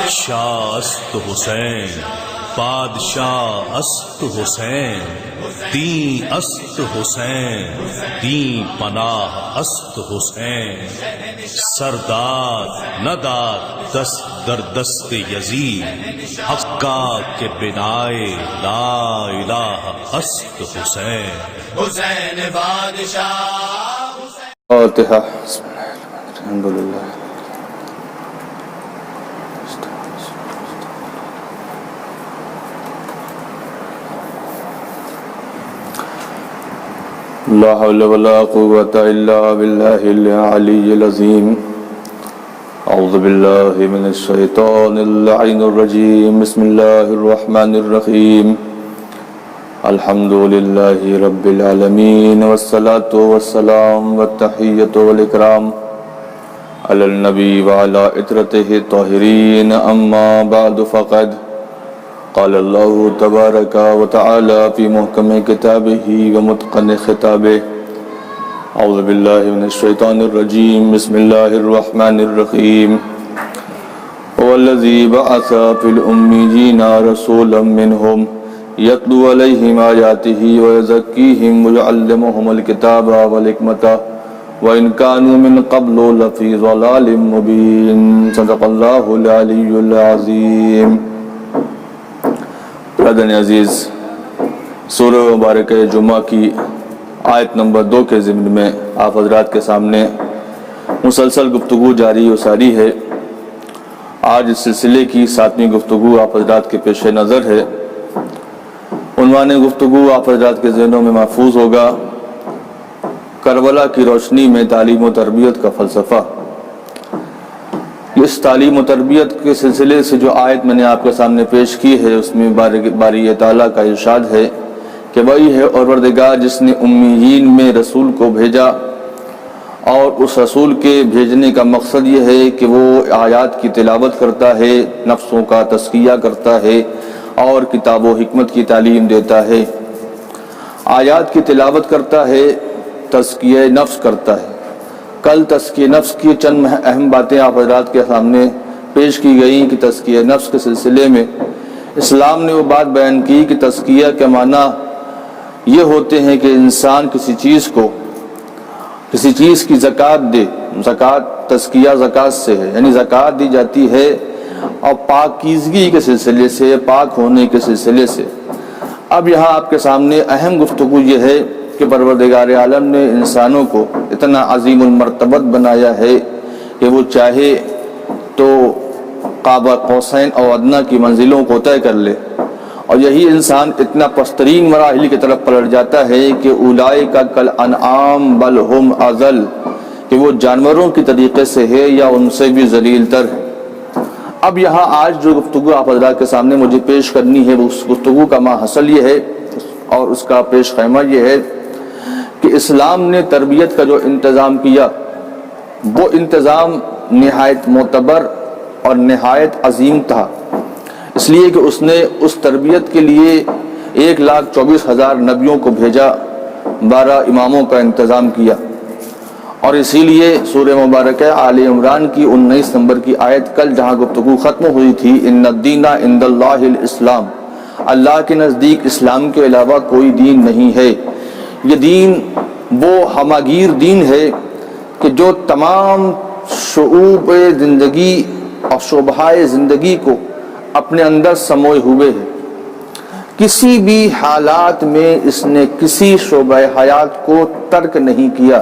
شاہ است حسین بادشاہ است حسین دین است حسین دین پناہ است حسین سرداد نداد دست در دست یزید حقا کے بنائے لا الہ است حسین حسین بادشاہ فاتحہ بسم اللہ الرحمن الرحیم الحمدللہ لا حول ولا قوة إلا بالله العلي العظيم أعوذ بالله من الشيطان اللعين الرجيم بسم الله الرحمن الرحيم الحمد لله رب العالمين والصلاة والسلام والتحية والإكرام على النبي وعلى إترته الطاهرين أما بعد فقد قال الله تبارك وتعالى في محكم كتابه ومتقن خطابه أعوذ بالله من الشيطان الرجيم بسم الله الرحمن الرحيم هو الذي بعث في الأميين رسولا منهم يتلو عليهم آياته ويزكيهم ويعلمهم الكتاب والحكمة وإن كانوا من قبل لفي ضلال مبين صدق الله العلي العظيم. برادران عزیز، سورہ مبارکہ جمعہ کی آیت نمبر 2 کے ضمن میں آپ حضرات کے سامنے مسلسل گفتگو جاری و ساری ہے. آج اس سلسلے کی 7ویں گفتگو آپ حضرات کے پیش نظر ہے. عنوان گفتگو آپ حضرات کے ذہنوں میں محفوظ ہوگا: کربلا کی روشنی میں تعلیم و تربیت کا فلسفہ. اس تعلیم و تربیت کے سلسلے سے جو آیت میں نے آپ کے سامنے پیش کی ہے، اس میں باری تعالیٰ کا ارشاد ہے کہ وہی ہے پروردگار جس نے امیین میں رسول کو بھیجا، اور اس رسول کے بھیجنے کا مقصد یہ ہے کہ وہ آیات کی تلاوت کرتا ہے، نفسوں کا تزکیہ کرتا ہے اور کتاب و حکمت کی تعلیم دیتا ہے. آیات کی تلاوت کرتا ہے، تزکیہ نفس کرتا ہے. کل تزکیہ نفس کی چند اہم باتیں آپ حضرات کے سامنے پیش کی گئیں کہ تزکیہ نفس کے سلسلے میں اسلام نے وہ بات بیان کی کہ تزکیہ کے معنی یہ ہوتے ہیں کہ انسان کسی چیز کی زکوٰۃ دے. زکوٰۃ، تزکیہ زکوٰۃ سے ہے، یعنی زکوٰۃ دی جاتی ہے اور پاکیزگی کے سلسلے سے، پاک ہونے کے سلسلے سے. اب یہاں آپ کے سامنے اہم گفتگو یہ ہے کہ پروردگار عالم نے انسانوں کو اتنا عظیم المرتبت بنایا ہے کہ وہ چاہے تو قاب قوسین اور ادنیٰ کی منزلوں کو طے کر لے، اور یہی انسان اتنا پسترین مراحل کی طرف پلٹ جاتا ہے کہ اولئک کالانعام بل ہم اضل، کہ وہ جانوروں کی طریقے سے ہے یا ان سے بھی ذلیل تر ہے. اب یہاں آج جو گفتگو آپ حضرات کے سامنے مجھے پیش کرنی ہے، اس گفتگو کا ماحصل یہ ہے اور اس کا پیش خیمہ یہ ہے کہ اسلام نے تربیت کا جو انتظام کیا، وہ انتظام نہایت معتبر اور نہایت عظیم تھا، اس لیے کہ اس نے اس تربیت کے لیے 1,24,000 نبیوں کو بھیجا، 12 اماموں کا انتظام کیا. اور اسی لیے سورہ مبارکہ آل عمران کی 19 نمبر کی آیت کل جہاں گفتگو ختم ہوئی تھی، ان الدین عند اللہ الاسلام، اللہ کے نزدیک اسلام کے علاوہ کوئی دین نہیں ہے. یہ دین وہ ہماگیر دین ہے کہ جو تمام شعوب زندگی اور شعبۂ زندگی کو اپنے اندر سموئے ہوئے ہے. کسی بھی حالات میں اس نے کسی شعبۂ حیات کو ترک نہیں کیا.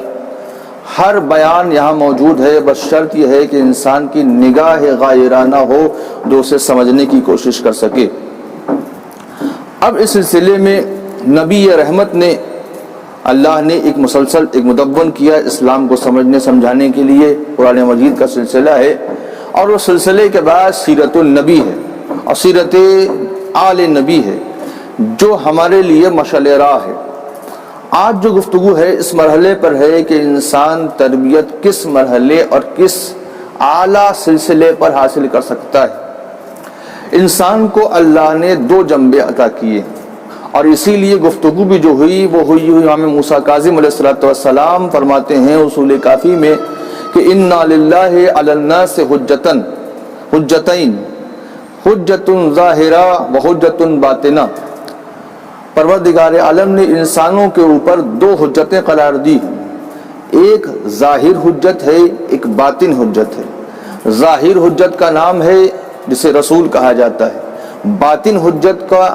ہر بیان یہاں موجود ہے، بس شرط یہ ہے کہ انسان کی نگاہ غائرانہ ہو جو اسے سمجھنے کی کوشش کر سکے. اب اس سلسلے میں نبی رحمت نے اللہ نے ایک مسلسل ایک مدون کیا اسلام کو سمجھنے سمجھانے کے لیے. قرآن مجید کا سلسلہ ہے، اور اس سلسلے کے بعد سیرت النبی ہے اور سیرت آل نبی ہے جو ہمارے لیے مشعل راہ ہے. آج جو گفتگو ہے اس مرحلے پر ہے کہ انسان تربیت کس مرحلے اور کس اعلیٰ سلسلے پر حاصل کر سکتا ہے. انسان کو اللہ نے 2 جنبے عطا کیے، اور اسی لیے گفتگو بھی جو ہوئی وہ ہوئی امام موسیٰ کاظم علیہ السلام فرماتے ہیں اصول کافی میں کہ اِنَّا لِلَّهِ عَلَى النَّاسِ حُجَّتَيْن، حجت ظاہرہ و حجت باطنہ، پروردگار عالم نے انسانوں کے اوپر دو حجتیں قرار دی ہیں، ایک ظاہر حجت ہے، ایک باطن حجت ہے۔ ظاہر حجت کا نام ہے جسے رسول کہا جاتا ہے، باطن حجت کا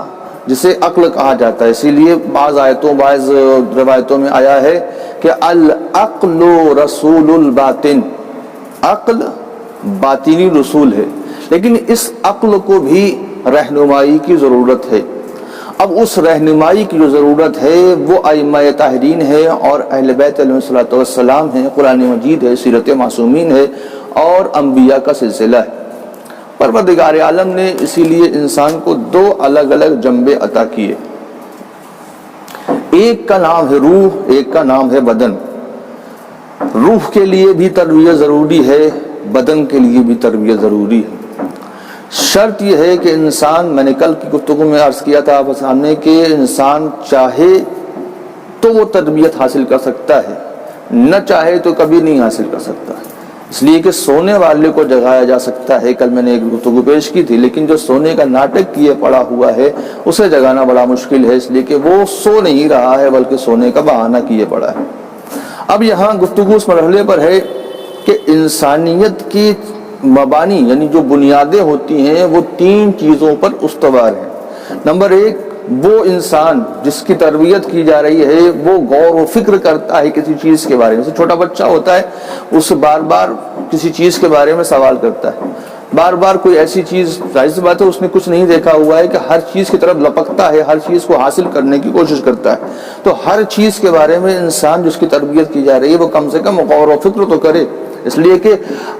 جسے عقل کہا جاتا ہے۔ اسی لیے بعض آیتوں بعض روایتوں میں آیا ہے کہ العقل رسول الباطن، عقل باطنی رسول ہے، لیکن اس عقل کو بھی رہنمائی کی ضرورت ہے۔ اب اس رہنمائی کی جو ضرورت ہے وہ ائمہ طاہرین ہے اور اہل بیت علیہ الصلوۃ والسلام ہے، قرآن مجید ہے، سیرت معصومین ہے اور انبیاء کا سلسلہ ہے۔ پروردگار عالم نے اسی لیے انسان کو دو الگ الگ جنبے عطا کیے، ایک کا نام ہے روح، ایک کا نام ہے بدن۔ روح کے لیے بھی تربیت ضروری ہے، بدن کے لیے بھی تربیت ضروری ہے۔ شرط یہ ہے کہ انسان، میں نے کل کی گفتگو میں عرض کیا تھا آپ کے سامنے کہ انسان چاہے تو وہ تربیت حاصل کر سکتا ہے، نہ چاہے تو کبھی نہیں حاصل کر سکتا، اس لیے کہ سونے والے کو جگایا جا سکتا ہے۔ کل میں نے ایک گفتگو پیش کی تھی، لیکن جو سونے کا ناٹک کیے پڑا ہوا ہے اسے جگانا بڑا مشکل ہے، اس لیے کہ وہ سو نہیں رہا ہے بلکہ سونے کا بہانہ کیے پڑا ہے۔ اب یہاں گفتگو اس مرحلے پر ہے کہ انسانیت کی مبانی یعنی جو بنیادیں ہوتی ہیں وہ تین چیزوں پر استوار ہیں۔ نمبر ایک، وہ انسان جس کی تربیت کی جا رہی ہے وہ غور و فکر کرتا ہے کسی چیز کے بارے میں۔ جیسے چھوٹا بچہ ہوتا ہے، اس سے بار بار کسی چیز کے بارے میں سوال کرتا ہے، بار بار کوئی ایسی چیز، ظاہر سی بات ہے اس نے کچھ نہیں دیکھا ہوا ہے کہ ہر چیز کی طرف لپکتا ہے، ہر چیز کو حاصل کرنے کی کوشش کرتا ہے۔ تو ہر چیز کے بارے میں انسان جس کی تربیت کی جا رہی ہے وہ کم سے کم غور و فکر تو کرے، اس لیے کہ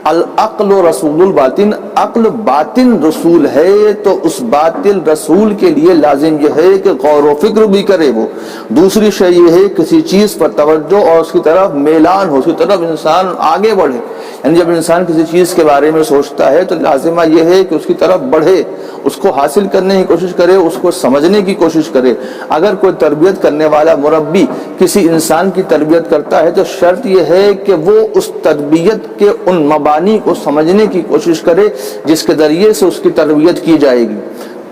العقل رسول الباطن، عقل باطن رسول ہے، تو اس باطن رسول کے لیے لازم یہ ہے کہ غور و فکر بھی کرے وہ۔ دوسری شے یہ ہے کسی چیز پر توجہ اور اس کی طرف میلان ہو، اس کی طرف انسان آگے بڑھے، یعنی جب انسان کسی چیز کے بارے میں سوچتا ہے تو لازمہ یہ ہے کہ اس کی طرف بڑھے، اس کو حاصل کرنے کی کوشش کرے، اس کو سمجھنے کی کوشش کرے۔ اگر کوئی تربیت کرنے والا مربی کسی انسان کی تربیت کرتا ہے تو شرط یہ ہے کہ وہ اس تربیت کے ان مبانی کو سمجھنے کی کوشش کرے جس کے ذریعے سے اس کی تربیت کی جائے گی۔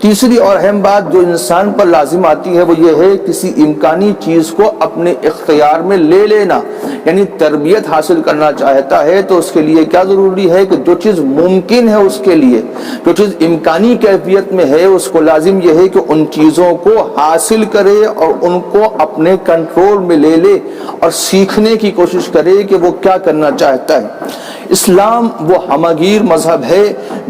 تیسری اور اہم بات جو انسان پر لازم آتی ہے وہ یہ ہے کسی امکانی چیز کو اپنے اختیار میں لے لینا، یعنی تربیت حاصل کرنا چاہتا ہے تو اس کے لیے کیا ضروری ہے کہ جو چیز ممکن ہے اس کے لیے، جو چیز امکانی کیفیت میں ہے، اس کو لازم یہ ہے کہ ان چیزوں کو حاصل کرے اور ان کو اپنے کنٹرول میں لے لے اور سیکھنے کی کوشش کرے کہ وہ کیا کرنا چاہتا ہے۔ اسلام وہ ہمگیر مذہب ہے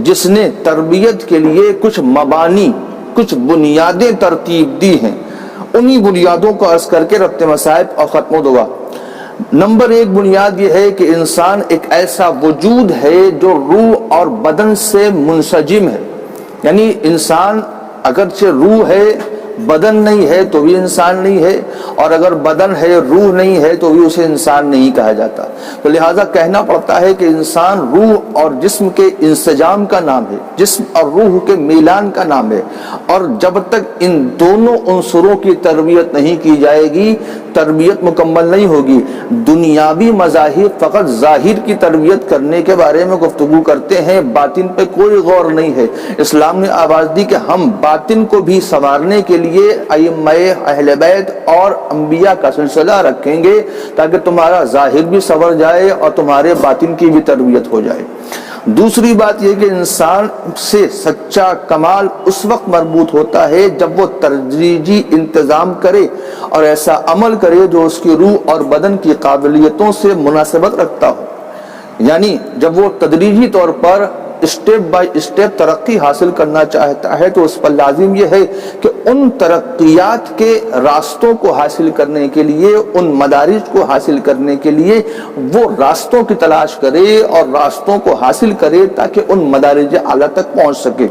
جس نے تربیت کے لیے کچھ مبانی، کچھ بنیادیں ترتیب دی ہیں۔ انہی بنیادوں کو عرض کر کے ربط مسائب اور ختم و دعا۔ نمبر ایک بنیاد یہ ہے کہ انسان ایک ایسا وجود ہے جو روح اور بدن سے منسجم ہے، یعنی انسان اگرچہ روح ہے بدن نہیں ہے تو بھی انسان نہیں ہے، اور اگر بدن ہے روح نہیں ہے تو بھی اسے انسان نہیں کہا جاتا۔ تو لہٰذا کہنا پڑتا ہے کہ انسان روح اور جسم کے انسجام کا نام ہے، جسم اور روح کے میلان کا نام ہے، اور جب تک ان دونوں عنصروں کی تربیت نہیں کی جائے گی تربیت مکمل نہیں ہوگی۔ دنیاوی مذاہب فقط ظاہر کی تربیت کرنے کے بارے میں گفتگو کرتے ہیں، باطن پہ کوئی غور نہیں ہے۔ اسلام نے آواز دی کہ ہم باطن کو بھی سنوارنے کے لیے ائمہ اہل بیت اور انبیاء کا سلسلہ رکھیں گے تاکہ تمہارا ظاہر بھی سنور جائے اور تمہارے باطن کی بھی تربیت ہو جائے۔ دوسری بات یہ کہ انسان سے سچا کمال اس وقت مربوط ہوتا ہے جب وہ تدریجی انتظام کرے اور ایسا عمل کرے جو اس کی روح اور بدن کی قابلیتوں سے مناسبت رکھتا ہو، یعنی جب وہ تدریجی طور پر اسٹیپ بائی اسٹیپ ترقی حاصل کرنا چاہتا ہے تو اس پر لازم یہ ہے کہ ان ترقیات کے راستوں کو حاصل کرنے کے لیے، ان مدارج کو حاصل کرنے کے لیے وہ راستوں کی تلاش کرے اور راستوں کو حاصل کرے تاکہ ان مدارج اعلیٰ تک پہنچ سکے۔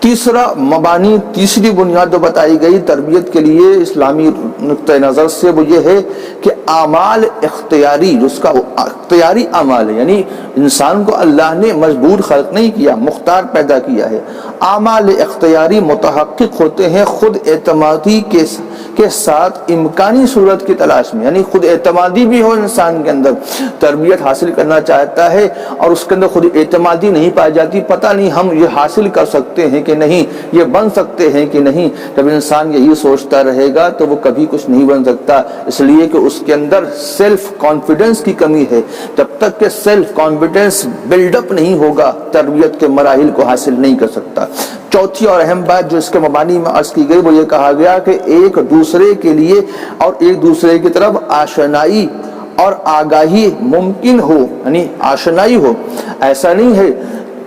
تیسرا مبانی، تیسری بنیاد جو بتائی گئی تربیت کے لیے اسلامی نقطۂ نظر سے، وہ یہ ہے کہ اعمال اختیاری، جو اس کا اختیاری اعمال ہے، یعنی انسان کو اللہ نے مجبور خلق نہیں کیا، مختار پیدا کیا ہے۔ اعمال اختیاری متحقق ہوتے ہیں خود اعتمادی کے ساتھ امکانی صورت کی تلاش میں، یعنی خود اعتمادی بھی ہو انسان کے اندر، تربیت حاصل کرنا چاہتا ہے اور اس کے اندر خود اعتمادی نہیں پائی جاتی، پتہ نہیں ہم یہ حاصل کر سکتے ہیں کہ نہیں، یہ بن سکتے ہیں کہ نہیں۔ جب انسان یہی سوچتا رہے گا تو وہ کبھی کچھ نہیں بن سکتا، اس لیے کہ اس کے اندر سیلف کانفیڈنس کی کمی ہے۔ جب تک کہ سیلف کانفیڈنس بلڈ اپ نہیں ہوگا، تربیت کے مراحل کو حاصل نہیں کر سکتا۔ چوتھی اور اہم بات جو اس کے مبانی میں عرض کی گئی، وہ یہ کہا گیا کہ ایک دوسرے کے لیے اور ایک دوسرے کی طرف آشنائی اور آگاہی ممکن ہو، یعنی آشنائی ہو۔ ایسا نہیں ہے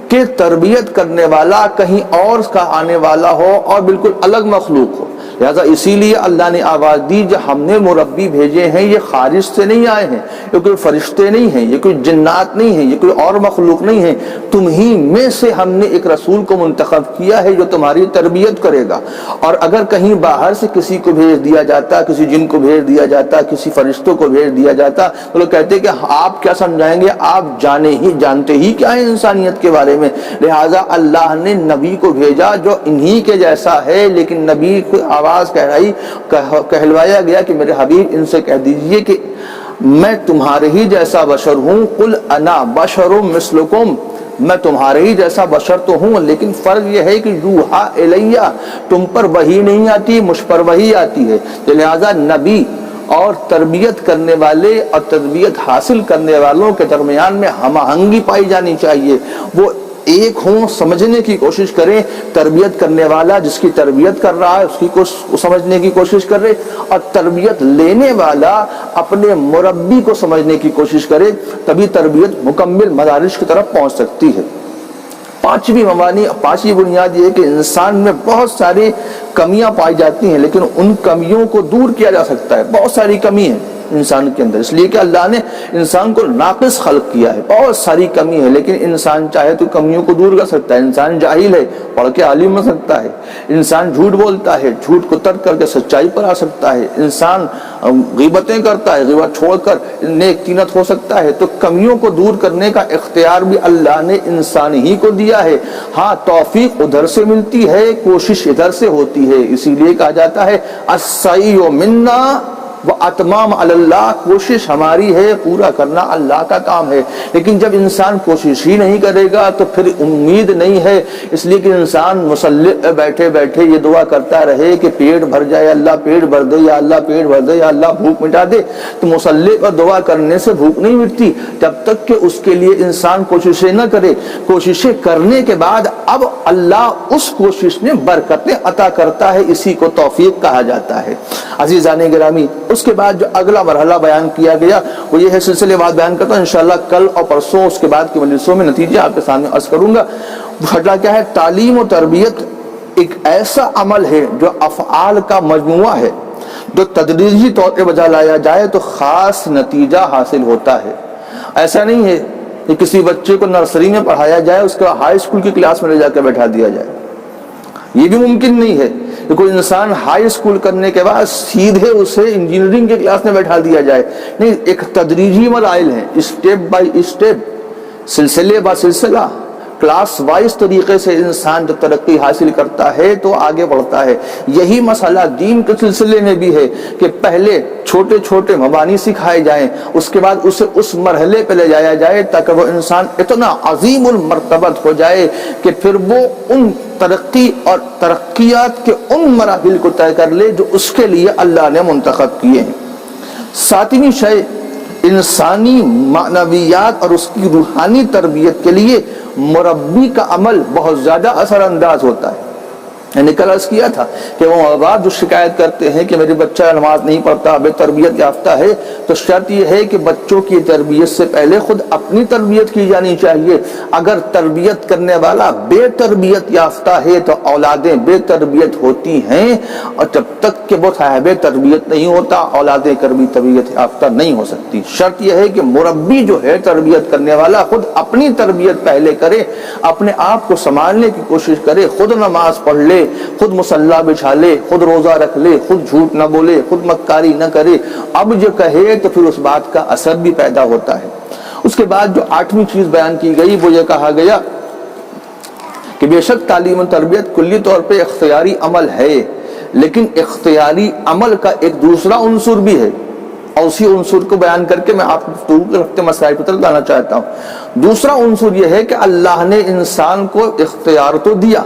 کہ تربیت کرنے والا کہیں اور کا آنے والا ہو اور بالکل الگ مخلوق ہو۔ لہذا اسی لیے اللہ نے آواز دی، جو ہم نے مربی بھیجے ہیں یہ خارج سے نہیں آئے ہیں، یہ کوئی فرشتے نہیں ہیں، یہ کوئی جنات نہیں ہیں، یہ کوئی اور مخلوق نہیں ہے، تم ہی میں سے ہم نے ایک رسول کو منتخب کیا ہے جو تمہاری تربیت کرے گا۔ اور اگر کہیں باہر سے کسی کو بھیج دیا جاتا، کسی جن کو بھیج دیا جاتا، کسی فرشتوں کو بھیج دیا جاتا، تو لوگ کہتے کہ آپ کیا سمجھائیں گے، آپ جانتے ہی کیا ہے انسانیت کے بارے میں۔ لہذا اللہ نے نبی کو بھیجا جو انہی کے جیسا ہے، لیکن نبی کو آواز کہلوایا گیا کہ میرے حبیب ان سے کہہ دیجئے کہ میں تمہارے ہی جیسا بشر ہوں، قل انا بشر مثلکم، میں تمہارے ہی جیسا بشر تو ہوں، لیکن فرق یہ ہے کہ یوحا الیہ، تم پر وحی نہیں آتی، مجھ پر وحی آتی ہے۔ لہذا نبی اور تربیت کرنے والے اور تربیت حاصل کرنے والوں کے درمیان میں ہم آہنگی پائی جانی چاہیے، وہ ایک ہوں، سمجھنے کی کوشش کریں۔ تربیت کرنے والا جس کی تربیت کر رہا ہے اس کی سمجھنے کی کوشش کرے، اور تربیت لینے والا اپنے مربی کو سمجھنے کی کوشش کرے، تبھی تربیت مکمل مدارج کی طرف پہنچ سکتی ہے۔ پانچویں بنیاد یہ ہے کہ انسان میں بہت ساری کمیاں پائی جاتی ہیں، لیکن ان کمیوں کو دور کیا جا سکتا ہے۔ بہت ساری کمی ہیں انسان کے اندر، اس لیے کہ اللہ نے انسان کو ناقص خلق کیا ہے، بہت ساری کمی ہے، لیکن انسان چاہے تو کمیوں کو دور کر سکتا ہے۔ انسان جاہل ہے، پڑھ کے عالم بن سکتا ہے۔ انسان جھوٹ بولتا ہے، جھوٹ کو ترک کر کے سچائی پر آ سکتا ہے۔ انسان غیبتیں کرتا ہے، غیبت چھوڑ کر نیک طینت ہو سکتا ہے۔ تو کمیوں کو دور کرنے کا اختیار بھی اللہ نے انسان ہی کو دیا ہے۔ ہاں، توفیق ادھر سے ملتی ہے، کوشش ادھر سے ہوتی ہے، اسی لیے کہا جاتا ہے السعی منا واتمام علی اللہ، کوشش ہماری ہے، پورا کرنا اللہ کا کام ہے۔ لیکن جب انسان کوشش ہی نہیں کرے گا تو پھر امید نہیں ہے، اس لیے کہ انسان مصلی پہ بیٹھے بیٹھے یہ دعا کرتا رہے کہ پیٹ بھر جائے، اللہ پیٹ بھر دے، یا اللہ پیٹ بھر دے، یا اللہ بھوک مٹا دے، تو مصلی پر دعا کرنے سے بھوک نہیں مٹتی جب تک کہ اس کے لیے انسان کوششیں نہ کرے۔ کوششیں کرنے کے بعد اب اللہ اس کوشش میں برکتیں عطا کرتا ہے، اسی کو توفیق کہا جاتا ہے۔ عزیزان گرامی، اس کے بعد جو اگلا مرحلہ بیان کیا گیا وہ یہ ہے، سلسلے بعد بیان کرتا ہوں انشاءاللہ کل اور پرسوں، اس کے بعد کی مجلسوں میں نتیجہ آپ کے سامنے عرض کروں گا۔ مرحلہ کیا ہے؟ تعلیم و تربیت ایک ایسا عمل ہے جو افعال کا مجموعہ ہے، جو تدریجی طور پہ بجا لایا جائے تو خاص نتیجہ حاصل ہوتا ہے۔ ایسا نہیں ہے کہ کسی بچے کو نرسری میں پڑھایا جائے، اس کو ہائی اسکول کی کلاس میں لے جا کے بیٹھا دیا جائے، یہ بھی ممکن نہیں ہے کہ کوئی انسان ہائی اسکول کرنے کے بعد سیدھے اسے انجینئرنگ کے کلاس میں بیٹھا دیا جائے۔ نہیں، ایک تدریجی مراحل ہیں، اسٹیپ بائی اسٹیپ، سلسلے با سلسلہ، کلاس وائز طریقے سے انسان جب ترقی حاصل کرتا ہے تو آگے بڑھتا ہے۔ یہی مسئلہ دین کے سلسلے میں بھی ہے کہ پہلے چھوٹے چھوٹے مبانی سکھائے جائیں، اس کے بعد اسے اس مرحلے پہ لے جایا جائے تاکہ وہ انسان اتنا عظیم المرتبت ہو جائے کہ پھر وہ ان ترقی اور ترقیات کے ان مراحل کو طے کر لے جو اس کے لیے اللہ نے منتخب کیے ہیں۔ ساتویں شے، انسانی معنویات اور اس کی روحانی تربیت کے لیے مربی کا عمل بہت زیادہ اثر انداز ہوتا ہے۔ میں نے کل عرض کیا تھا کہ وہ آباد جو شکایت کرتے ہیں کہ میرے بچہ نماز نہیں پڑھتا، بے تربیت یافتہ ہے، تو شرط یہ ہے کہ بچوں کی تربیت سے پہلے خود اپنی تربیت کی جانی چاہیے۔ اگر تربیت کرنے والا بے تربیت یافتہ ہے تو اولادیں بے تربیت ہوتی ہیں، اور جب تک کہ وہ صاحب تربیت نہیں ہوتا اولادیں کبھی تربیت یافتہ نہیں ہو سکتی۔ شرط یہ ہے کہ مربی جو ہے تربیت کرنے والا خود اپنی تربیت پہلے کرے، اپنے آپ کو سنبھالنے کی کوشش کرے، خود نماز پڑھ لے، خود مصلی بچھا لے، خود روزہ رکھ لے، خود جھوٹ نہ بولے، خود مکاری نہ کرے۔ اب جو کہے تو پھر اس بات کا اثر بھی پیدا ہوتا ہے۔ اس کے بعد جو 8ویں چیز بیان کی گئی وہ یہ کہا گیا کہ بے شک تعلیم و تربیت کلی طور پہ اختیاری عمل ہے، لیکن اختیاری عمل کا ایک دوسرا عنصر بھی ہے، اور اسی عنصر کو بیان کر کے میں آپ کو گفتگو رکھتے مسائل پر طرف لانا چاہتا ہوں۔ دوسرا عنصر یہ ہے کہ اللہ نے انسان کو اختیار تو دیا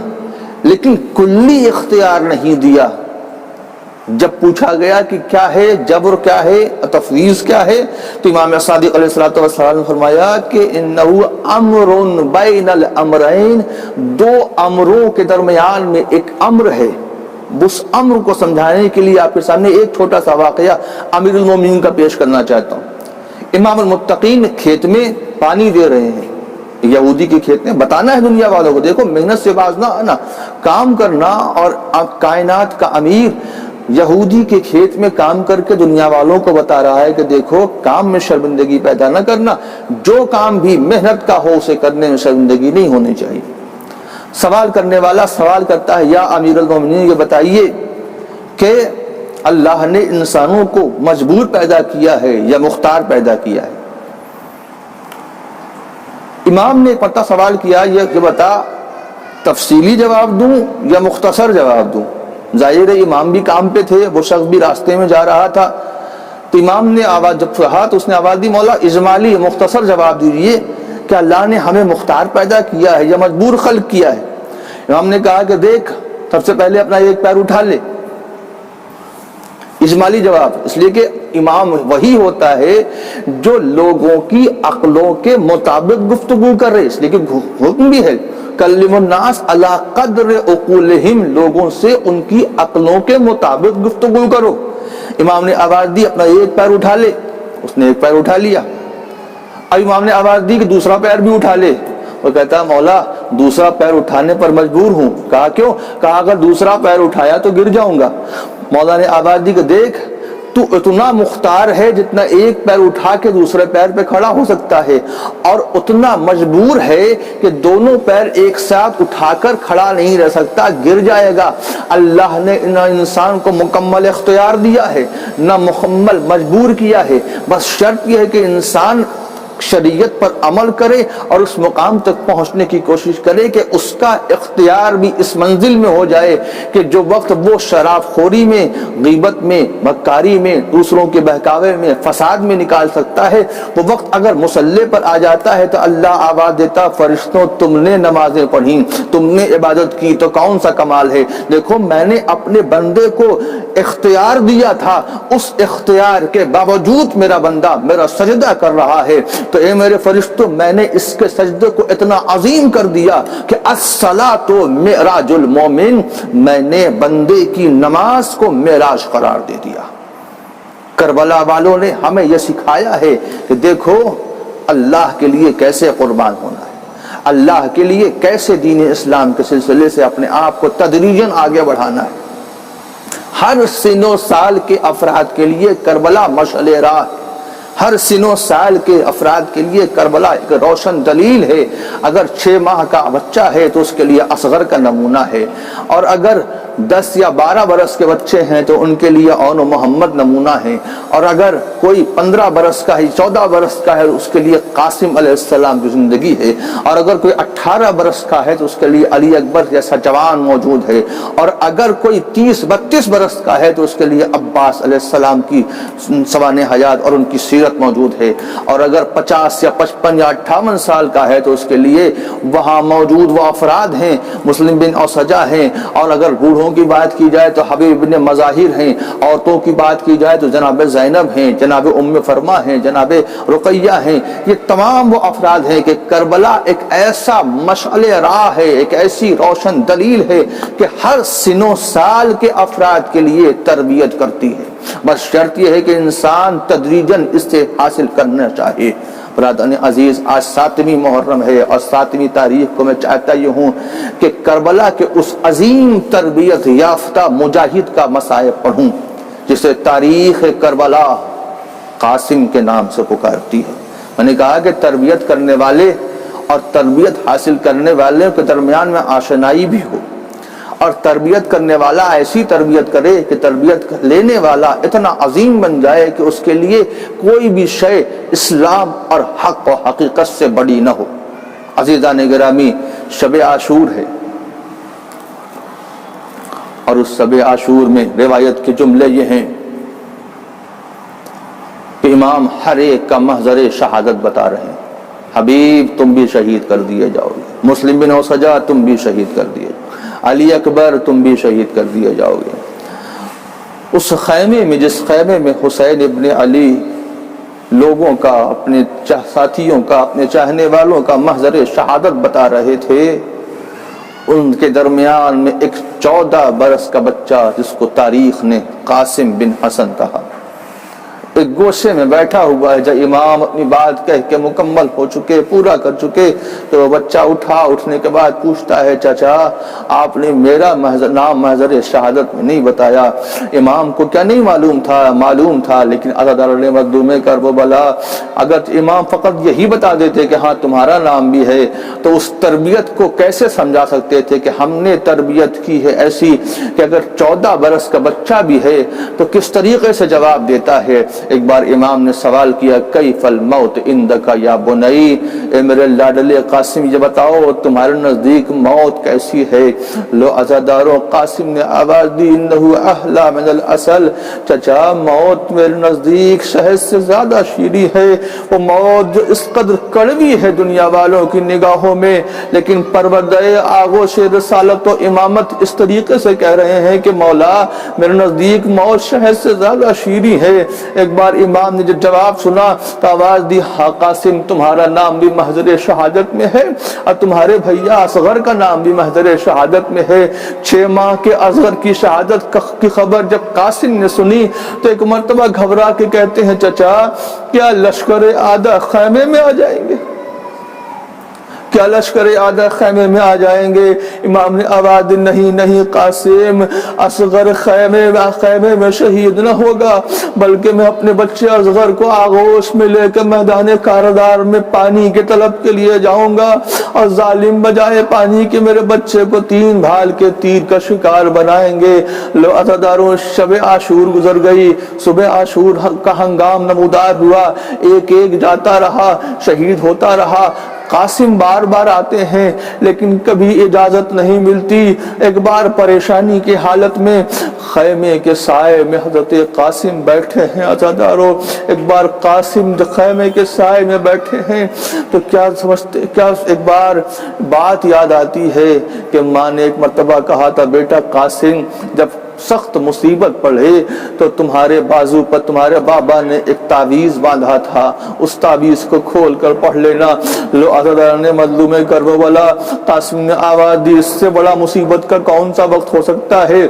لیکن کلی اختیار نہیں دیا۔ جب پوچھا گیا کہ کیا ہے جبر، کیا ہے تفویض، کیا ہے، تو امام صادق علیہ السلام نے فرمایا کہ انہ امر بین الامرین، دو امروں کے درمیان میں ایک امر ہے۔ اس امر کو سمجھانے کے لیے آپ کے سامنے ایک چھوٹا سا واقعہ امیر المومنین کا پیش کرنا چاہتا ہوں۔ امام المتقین کھیت میں پانی دے رہے ہیں، یہودی کے کھیت میں، بتانا ہے دنیا والوں کو دیکھو محنت سے باز نہ آنا، کام کرنا، اور کائنات کا امیر یہودی کے کھیت میں کام کر کے دنیا والوں کو بتا رہا ہے کہ دیکھو کام میں شرمندگی پیدا نہ کرنا، جو کام بھی محنت کا ہو اسے کرنے میں شرمندگی نہیں ہونی چاہیے۔ سوال کرنے والا سوال کرتا ہے یا امیر المومنین یہ بتائیے کہ اللہ نے انسانوں کو مجبور پیدا کیا ہے یا مختار پیدا کیا ہے؟ امام نے پتہ سوال کیا یہ بتا تفصیلی جواب دوں یا مختصر جواب دوں؟ ظاہر ہے امام بھی کام پہ تھے، وہ شخص بھی راستے میں جا رہا تھا، تو امام نے آواز جب کہا تو اس نے آواز دی مولا اجمالی مختصر جواب دیجیے کہ اللہ نے ہمیں مختار پیدا کیا ہے یا مجبور خلق کیا ہے؟ امام نے کہا کہ دیکھ سب سے پہلے اپنا ایک پیر اٹھا لے۔ اجمالی جواب، اس لیے کہ امام وہی ہوتا ہے جو لوگوں کی عقلوں کے مطابق گفتگو کر رہے، اس لیے کہ حکم بھی ہے کلم الناس علی قدر عقولہم، لوگوں سے ان کی عقلوں کے مطابق گفتگو کرو۔ امام نے آواز دی اپنا ایک پیر اٹھا لے، اس نے ایک پیر اٹھا لیا۔ اب امام نے آواز دی کہ دوسرا پیر بھی اٹھا لے، وہ کہتا ہے مولا دوسرا پیر اٹھانے پر مجبور ہوں۔ کہا کیوں؟ کہا اگر دوسرا پیر اٹھایا تو گر جاؤں گا۔ مولا نے آواز دی کہ دیکھ تو اتنا مختار ہے جتنا ایک پیر اٹھا کے دوسرے پیر پہ کھڑا ہو سکتا ہے، اور اتنا مجبور ہے کہ دونوں پیر ایک ساتھ اٹھا کر کھڑا نہیں رہ سکتا، گر جائے گا۔ اللہ نے نہ انسان کو مکمل اختیار دیا ہے نہ مکمل مجبور کیا ہے، بس شرط یہ ہے کہ انسان شریعت پر عمل کرے اور اس مقام تک پہنچنے کی کوشش کرے کہ اس کا اختیار بھی اس منزل میں ہو جائے کہ جو وقت وہ شراب خوری میں، غیبت میں، مکاری میں، دوسروں کے بہکاوے میں، فساد میں نکال سکتا ہے، وہ وقت اگر مصلی پر آ جاتا ہے تو اللہ آواز دیتا فرشتوں تم نے نمازیں پڑھیں، تم نے عبادت کی تو کون سا کمال ہے، دیکھو میں نے اپنے بندے کو اختیار دیا تھا، اس اختیار کے باوجود میرا بندہ میرا سجدہ کر رہا ہے، تو اے میرے فرشتوں میں نے اس کے سجدے کو اتنا عظیم کر دیا کہ الصلاۃ معراج المومن، میں نے بندے کی نماز کو معراج قرار دے دیا۔ کربلا والوں نے ہمیں یہ سکھایا ہے کہ دیکھو اللہ کے لیے کیسے قربان ہونا ہے، اللہ کے لیے کیسے دین اسلام کے سلسلے سے اپنے آپ کو تدریجاً آگے بڑھانا ہے۔ ہر سن و سال کے افراد کے لیے کربلا مشعل راہ، ہر سن و سال کے افراد کے لیے کربلا ایک روشن دلیل ہے۔ اگر 6 ماہ کا بچہ ہے تو اس کے لیے اصغر کا نمونہ ہے، اور اگر 10 یا 12 برس کے بچے ہیں تو ان کے لیے اون و محمد نمونہ ہے، اور اگر کوئی 15 برس کا ہے 14 برس کا ہے اس کے لیے قاسم علیہ السلام کی زندگی ہے، اور اگر کوئی 18 برس کا ہے تو اس کے لیے علی اکبر جیسا جوان موجود ہے، اور اگر کوئی 30-32 برس کا ہے تو اس کے لیے عباس علیہ السلام کی سوانح حیات اور ان کی سیرت موجود ہے، اور اگر 50 یا 55 یا 58 سال کا ہے تو اس کے لیے وہاں موجود وہ افراد ہیں، مسلم بن اوسجہ ہیں، اور اگر بوڑھوں مردوں کی بات کی جائے تو حبیب بن مظاہر ہیں، عورتوں کی بات کی جائے تو جناب زینب ہیں، جناب ام فرما ہیں، جناب رقیہ ہیں۔ یہ تمام وہ افراد ہیں کہ کربلا ایک ایسا مشعل راہ ہے، ایک ایسی روشن دلیل ہے کہ ہر سن و سال کے افراد کے لیے تربیت کرتی ہے۔ بس شرط یہ ہے کہ انسان تدریجاً اس سے حاصل کرنا چاہے۔ برادران عزیز، آج 7ویں محرم ہے اور 7ویں تاریخ کو میں چاہتا یہ ہوں کہ کربلا کے اس عظیم تربیت یافتہ مجاہد کا مسائب پڑھوں جسے تاریخ کربلا قاسم کے نام سے پکارتی ہے۔ میں نے کہا کہ تربیت کرنے والے اور تربیت حاصل کرنے والے کے درمیان میں آشنائی بھی ہو، اور تربیت کرنے والا ایسی تربیت کرے کہ تربیت لینے والا اتنا عظیم بن جائے کہ اس کے لیے کوئی بھی شے اسلام اور حق و حقیقت سے بڑی نہ ہو۔ عزیزان گرامی، شب عاشور ہے، اور اس شب عاشور میں روایت کے جملے یہ ہیں کہ امام ہر ایک کا محضر شہادت بتا رہے ہیں۔ حبیب تم بھی شہید کر دیے جاؤ گے، مسلم بن اوسجا تم بھی شہید کر دیے، علی اکبر تم بھی شہید کر دیے جاؤ گے۔ اس خیمے میں، جس خیمے میں حسین ابن علی لوگوں کا، اپنے ساتھیوں کا، اپنے چاہنے والوں کا محضر شہادت بتا رہے تھے، ان کے درمیان میں ایک 14 برس کا بچہ جس کو تاریخ نے قاسم بن حسن کہا، ایک گوشے میں بیٹھا ہوا ہے۔ جب امام اپنی بات کہہ کے مکمل ہو چکے، پورا کر چکے، تو وہ بچہ اٹھا، اٹھنے کے بعد پوچھتا ہے چچا آپ نے میرا نام محضر شہادت میں نہیں بتایا۔ امام کو کیا نہیں معلوم تھا؟ معلوم تھا، لیکن عزادار مظلوم کربلا اگر امام فقط یہی بتا دیتے کہ ہاں تمہارا نام بھی ہے تو اس تربیت کو کیسے سمجھا سکتے تھے کہ ہم نے تربیت کی ہے ایسی کہ اگر 14 برس کا بچہ بھی ہے تو کس طریقے سے جواب دیتا ہے۔ ایک بار امام نے سوال کیا کیف الموت عندک یا بنی، اے میرے لاڈلے قاسم یہ بتاؤ تمہارے نزدیک موت کیسی ہے؟ لو عزاداروں، قاسم نے آواز دی انہو احلا من العسل، چچا موت میرے نزدیک شہد سے زیادہ شیریں ہے۔ وہ موت جو اس قدر کڑوی ہے دنیا والوں کی نگاہوں میں، لیکن پروردہ آغوش رسالت و امامت اس طریقے سے کہہ رہے ہیں کہ مولا میرے نزدیک موت شہد سے زیادہ شیریں ہے۔ ایک بار امام نے جب جواب سنا تو آواز دی ہاں قاسم تمہارا نام بھی محضر شہادت میں ہے، اور تمہارے بھیا اصغر کا نام بھی محضر شہادت میں ہے۔ 6 ماہ کے اصغر کی شہادت کی خبر جب قاسم نے سنی تو ایک مرتبہ گھبرا کے کہتے ہیں چچا کیا لشکر آدھا خیمے میں آ جائیں گے؟ کیا لشکر آدھا خیمے میں آ جائیں گے؟ امام نے آواز دی نہیں قاسم، اصغر خیمے میں شہید نہ ہوگا، بلکہ میں اپنے بچے اصغر کو آغوش میں لے کر میدان کاردار میں پانی کے طلب کے لیے جاؤں گا، اور ظالم بجائے پانی کے میرے بچے کو 3 بھال کے تیر کا شکار بنائیں گے۔ لو عزاداروں، شب عاشور گزر گئی، صبح عاشور کا ہنگام نمودار ہوا، ایک جاتا رہا، شہید ہوتا رہا۔ قاسم بار بار آتے ہیں لیکن کبھی اجازت نہیں ملتی۔ ایک بار پریشانی کی حالت میں خیمے کے سائے میں حضرت قاسم بیٹھے ہیں عزاداروں، ایک بار قاسم خیمے کے سائے میں بیٹھے ہیں تو کیا ایک بار بات یاد آتی ہے کہ ماں نے ایک مرتبہ کہا تھا بیٹا قاسم جب سخت مصیبت پڑے تو تمہارے بازو پر تمہارے بابا نے ایک تعویذ باندھا تھا، اس تعویذ کو کھول کر پڑھ لینا۔ لو عزاداران مظلوم کربلا، قاسم نے آواز دی اس سے بڑا مصیبت کا کون سا وقت ہو سکتا ہے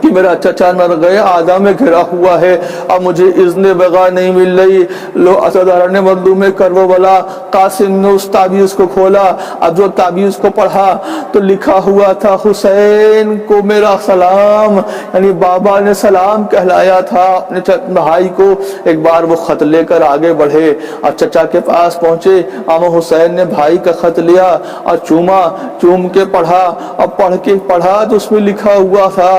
کہ میرا چچا مرغے آدھا میں گھرا ہوا ہے، اب مجھے اذن بغا نہیں مل رہی۔ لو عزاداران مظلوم کربلا، قاسم نے اس تعویذ کو کھولا، اب جو تعویذ کو پڑھا تو لکھا ہوا تھا حسین کو میرا سلام، یعنی بابا نے سلام کہلایا تھا اپنے بھائی کو۔ ایک بار وہ خط لے کر آگے بڑھے اور چچا کے پاس پہنچے، امام حسین نے بھائی کا خط لیا اور چوم کے پڑھا، اور پڑھا تو اس میں لکھا ہوا تھا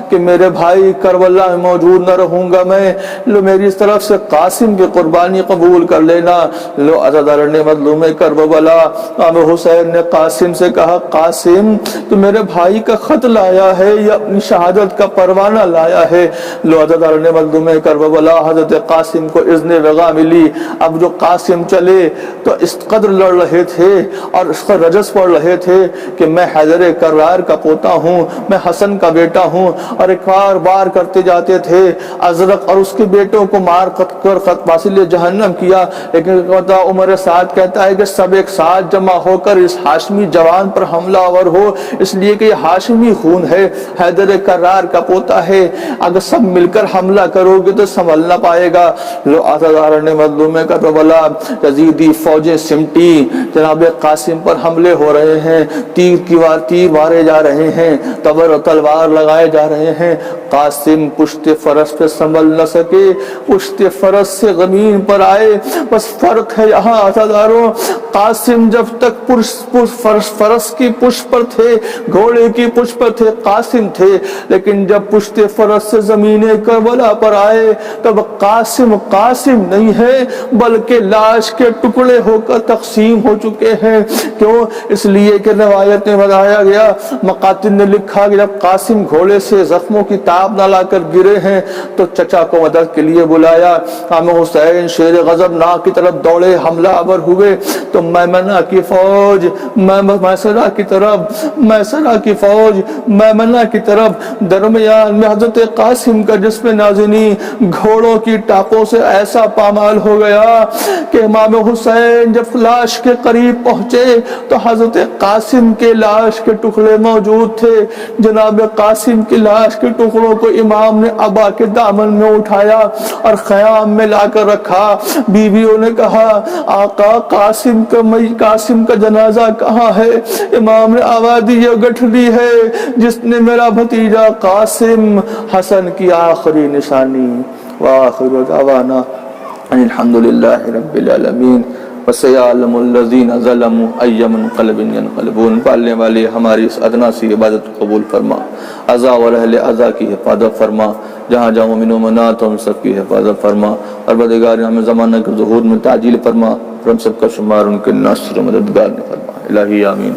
کہ میرے بھائی کربلا میں موجود نہ رہوں گا میں، لو میری اس طرف سے قاسم کی قربانی قبول کر لینا۔ لو عزادار نے مظلوم کربلا امام حسین نے قاسم سے کہا قاسم تو میرے بھائی کا خط لایا ہے یا اپنی شہادت کا پروانہ لایا ہے؟ لو عزادار نے مظلوم کربلا حضرت قاسم کو اذن وغا ملی۔ اب جو قاسم چلے تو اس قدر لڑ رہے تھے اور اس کا رجس پڑھ رہے تھے کہ میں حیدر کرار کا پوتا ہوں، میں حسن کا بیٹا ہوں، اور ایک بار کرتے جاتے تھے ازرق اور اس کے بیٹوں کو مار کر فاصل جہنم کیا۔ لیکن عمر سعد کہتا ہے کہ سب ایک ساتھ جمع ہو کر اس ہاشمی جوان پر حملہ آور ہو، اس لیے کہ یہ ہاشمی خون ہے، حیدر کرار کا پوتا ہے، اگر سب مل کر حملہ کرو گے تو سنبھل نہ پائے گا۔ لو عزادار نے مظلوم کربلا یزیدی فوجیں سمٹی، جناب قاسم پر حملے ہو رہے ہیں، تیر مارے جا رہے ہیں، تبر و تلوار لگائے جا رہے ہیں۔ قاسم پشت فرس پہ سنبھل نہ سکے، پشت فرس سے زمین پر آئے۔ بس فرق ہے یہاں عزاداروں، قاسم جب تک فرس کی پشت پر تھے، گھوڑے کی پشت پر تھے، قاسم تھے، لیکن جب پشت فرس سے زمین کربلا پر آئے تب قاسم نہیں ہے بلکہ لاش کے ٹکڑے ہو کر تقسیم ہو چکے ہیں۔ کیوں؟ اس لیے کہ روایت میں بتایا گیا، مقاتل نے لکھا کہ جب قاسم گھوڑے سے زخموں کی تاب نہ لا کر گرے ہیں تو چچا کو مدد کے لیے بلایا۔ امام حسین شیر غضب ناک کی طرف دوڑے، حملہ آور ہوئے تو میمنہ کی فوج میمنہ کی طرف درمیان میں حضرت قاسم کا جسم نازنی گھوڑوں کی ٹاپوں سے ایسا پامال ہو گیا کہ امام حسین جب لاش کے قریب پہنچے تو حضرت قاسم کے لاش کے ٹکڑے موجود تھے۔ جناب قاسم کی لاش کے ٹکڑوں کو امام نے عبا کے دامن میں اٹھایا اور خیام میں لا کر رکھا۔ بیویوں نے کہا آقا قاسم کا جنازہ کہاں ہے؟ امام نے آواز دی یہ گٹھڑی ہے جس نے میرا بھتیجا قاسم حسن کی آخری نشانی۔ وآخر دعوانا الحمدللہ رب العالمین وَسَيَعْلَمُ الَّذِينَ ظَلَمُوا أَيَّ مُنْقَلَبٍ يَنْقَلِبُونَ۔ پالنے والے ہماری اس ادنا سی عبادت قبول فرما، عزا اور اہل عزا کی حفاظت فرما، جہاں جہاں مومن و مومنات ہم سب کی حفاظت فرما، پروردگار ہمیں زمانہ کے ظہور میں تعجیل فرما، اور ہم سب کا شمار ان کے ناصر و مددگار نے فرما۔ الہی آمین۔